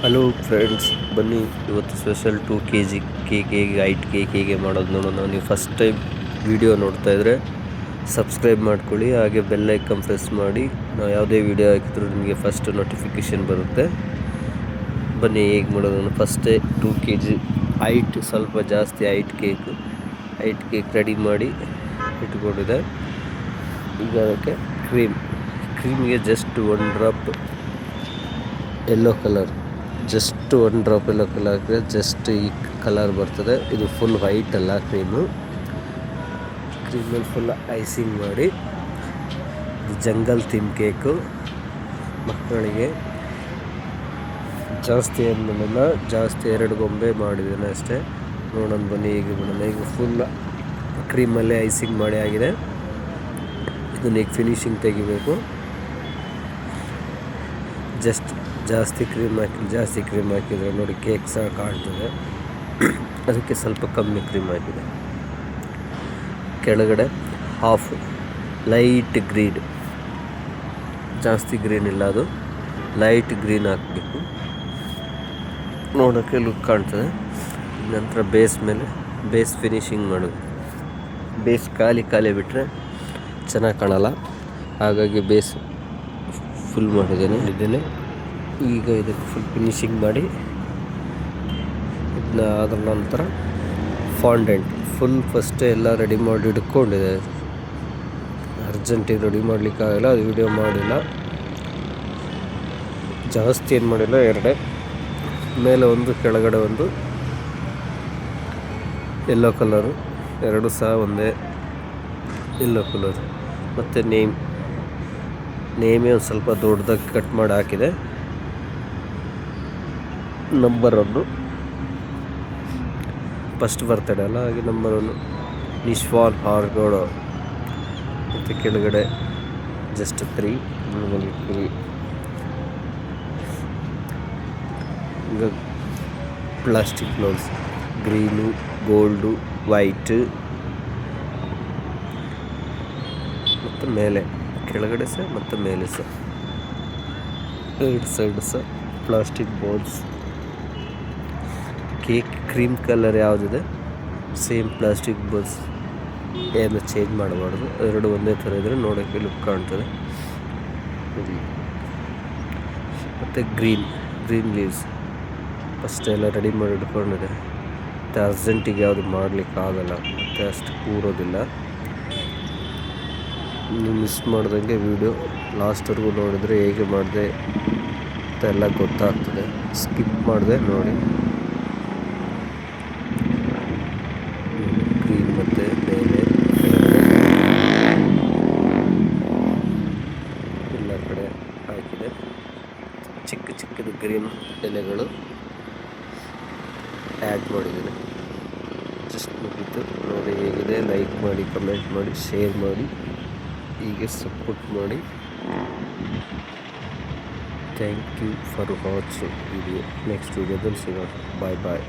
Hello friends, ಬನ್ನಿ ಇವತ್ತು special 2 kg cake ಹೇಗೆ ವೈಟ್ ಕೇಕ್ ಹೇಗೆ ಮಾಡೋದು ನೋಡೋಣ. ನೀವು ಫಸ್ಟ್ ಟೈಮ್ ವಿಡಿಯೋ ನೋಡ್ತಾ ಇದ್ದರೆ ಸಬ್ಸ್ಕ್ರೈಬ್ ಮಾಡ್ಕೊಳ್ಳಿ, ಹಾಗೆ ಬೆಲ್ ಐಕಾನ್ ಪ್ರೆಸ್ ಮಾಡಿ. ನಾವು ಯಾವುದೇ ವಿಡಿಯೋ ಹಾಕಿದ್ರು ನಿಮಗೆ ಫಸ್ಟ್ ನೋಟಿಫಿಕೇಷನ್ ಬರುತ್ತೆ. ಬನ್ನಿ ಹೇಗೆ ಮಾಡೋದು. ಫಸ್ಟೇ 2 kg ಹೈಟ್ ಸ್ವಲ್ಪ ಜಾಸ್ತಿ ಹೈಟ್ ಕೇಕ್ ರೆಡಿ ಮಾಡಿ ಇಟ್ಕೊಂಡಿದೆ. ಈಗ ಅದಕ್ಕೆ ಕ್ರೀಮ್ಗೆ just 1 drop yellow colour, just 1 drop yellow colour ಹಾಕಿದ್ರೆ ಜಸ್ಟ್ ಈ ಕಲರ್ ಬರ್ತದೆ. ಇದು ಫುಲ್ ವೈಟ್ ಅಲ್ಲ, ಕ್ರೀಮಲ್ಲಿ ಫುಲ್ ಐಸಿಂಗ್ ಮಾಡಿ. ಇದು ಜಂಗಲ್ ಥೀಮ್ ಕೇಕು, ಮಕ್ಕಳಿಗೆ ಜಾಸ್ತಿ ಏನು ಮಾಡಿಲ್ಲ, ಜಾಸ್ತಿ 2 ಗೊಂಬೆ ಮಾಡಿದ್ದೇನೆ ಅಷ್ಟೇ. ನೋಡೋಣ ಬನ್ನಿ ಹೇಗೆ ಮಾಡೋಣ. ಈಗ ಫುಲ್ ಕ್ರೀಮಲ್ಲೇ ಐಸಿಂಗ್ ಮಾಡಿ ಆಗಿದೆ. ಇದನ್ನ ಈಗ ಫಿನಿಶಿಂಗ್ ತೆಗಿಬೇಕು. ಜಾಸ್ತಿ ಕ್ರೀಮ್ ಹಾಕಿದರೆ ನೋಡಿ ಕೇಕ್ ಸಹ ಕಾಣ್ತದೆ. ಅದಕ್ಕೆ ಸ್ವಲ್ಪ ಕಮ್ಮಿ ಕ್ರೀಮ್ ಹಾಕಿದೆ. ಕೆಳಗಡೆ ಹಾಫ್ ಲೈಟ್ ಗ್ರೀನ್, ಜಾಸ್ತಿ ಗ್ರೀನ್ ಇಲ್ಲ, ಅದು ಲೈಟ್ ಗ್ರೀನ್ ಹಾಕಬೇಕು, ನೋಡೋಕ್ಕೆ ಲುಕ್ ಕಾಣ್ತದೆ. ನಂತರ ಬೇಸ್ ಫಿನಿಶಿಂಗ್ ಮಾಡೋದು. ಬೇಸ್ ಖಾಲಿ ಬಿಟ್ಟರೆ ಚೆನ್ನಾಗಿ ಕಾಣಲ್ಲ, ಹಾಗಾಗಿ ಬೇಸ್ ಫುಲ್ ಮಾಡಿದ್ದೇನೆ. ಈಗ ಇದಕ್ಕೆ ಫುಲ್ ಫಿನಿಶಿಂಗ್ ಮಾಡಿ ಇದನ್ನ ಅದರ ನಂತರ ಫಾಂಡೆಂಟ್ ಫಸ್ಟೇ ಎಲ್ಲ ರೆಡಿ ಮಾಡಿ ಇಟ್ಕೊಂಡಿದೆ. ಅರ್ಜೆಂಟಿಗೆ ರೆಡಿ ಮಾಡಲಿಕ್ಕಾಗಲ್ಲ, ಅದು ವಿಡಿಯೋ ಮಾಡಿಲ್ಲ. ಜಾಸ್ತಿ ಏನು ಮಾಡಿಲ್ಲ, 2 ಮೇಲೆ ಒಂದು ಕೆಳಗಡೆ ಒಂದು ಯೆಲ್ಲೋ ಕಲರು, 2 ಸಹ ಒಂದೇ ಯೆಲ್ಲೋ ಕಲರ್. ಮತ್ತು ನೇಮೇ ಒಂದು ಸ್ವಲ್ಪ ದೊಡ್ಡದಾಗಿ ಕಟ್ ಮಾಡಿ ಹಾಕಿದೆ. ನಂಬರ್ 1 ಫಸ್ಟ್ ಬರ್ತಡೇ ಅಲ್ಲ, ಹಾಗೆ ನಂಬರ್ 1 ನಿಶ್ವಾನ್ ಆರ್ಗೋಡೋ. ಮತ್ತು ಕೆಳಗಡೆ ಜಸ್ಟ್ 3 ಈಗ plastic blouse, green, gold, white, ಮತ್ತು ಮೇಲೆ ಕೆಳಗಡೆ ಸಹ ಮತ್ತು ಮೇಲೆ ಸಹ 2 ಸೈಡ್ ಸಹ plastic balls. Cake cream colour ಯಾವುದಿದೆ ಸೇಮ್ ಪ್ಲಾಸ್ಟಿಕ್ ಬಾಲ್ಸ್, ಏನು ಚೇಂಜ್ ಮಾಡಬಾರ್ದು. 2 ಒಂದೇ ಥರ ಇದ್ದರೆ ನೋಡೋಕ್ಕೆ ಲುಕ್ ಕಾಣ್ತದೆ. ಮತ್ತು ಗ್ರೀನ್ ಲೀವ್ಸ್ ಫಸ್ಟ್ ಎಲ್ಲ ರೆಡಿ ಮಾಡಿ ಇಟ್ಕೊಂಡಿದೆ. ಮತ್ತು ಅರ್ಜೆಂಟಿಗೆ ಯಾವುದು ಮಾಡಲಿಕ್ಕಾಗಲ್ಲ, ಮತ್ತು ಅಷ್ಟು ಕೂರೋದಿಲ್ಲ. ನೀವು ಮಿಸ್ ಮಾಡ್ದಂಗೆ ವಿಡಿಯೋ ಲಾಸ್ಟ್ವರೆಗೂ ನೋಡಿದರೆ ಹೇಗೆ ಮಾಡಿದೆ ಅಂತ ಎಲ್ಲ ಗೊತ್ತಾಗ್ತದೆ. ಸ್ಕಿಪ್ ಮಾಡಿದೆ ನೋಡಿ. ಗ್ರೀನ್ ಮತ್ತು ಮೇಲೆ ಎಲ್ಲ ಕಡೆ ಹಾಕಿದೆ. ಚಿಕ್ಕದು ಗ್ರೀನ್ ಎಲೆಗಳು ಆ್ಯಡ್ ಮಾಡಿದ್ದೀನಿ. ಜಸ್ಟ್ ಮುಗೀತು ನೋಡಿ. ಹೇಗಿದೆ ಲೈಕ್ ಮಾಡಿ, ಕಮೆಂಟ್ ಮಾಡಿ, ಶೇರ್ ಮಾಡಿ, ಹೀಗೆ ಸಪೋರ್ಟ್ ಮಾಡಿ. Thank you for watching video. Next ವಿಡಿಯೋದಲ್ಲಿ ಸಿಗೋಣ. ಬಾಯ್.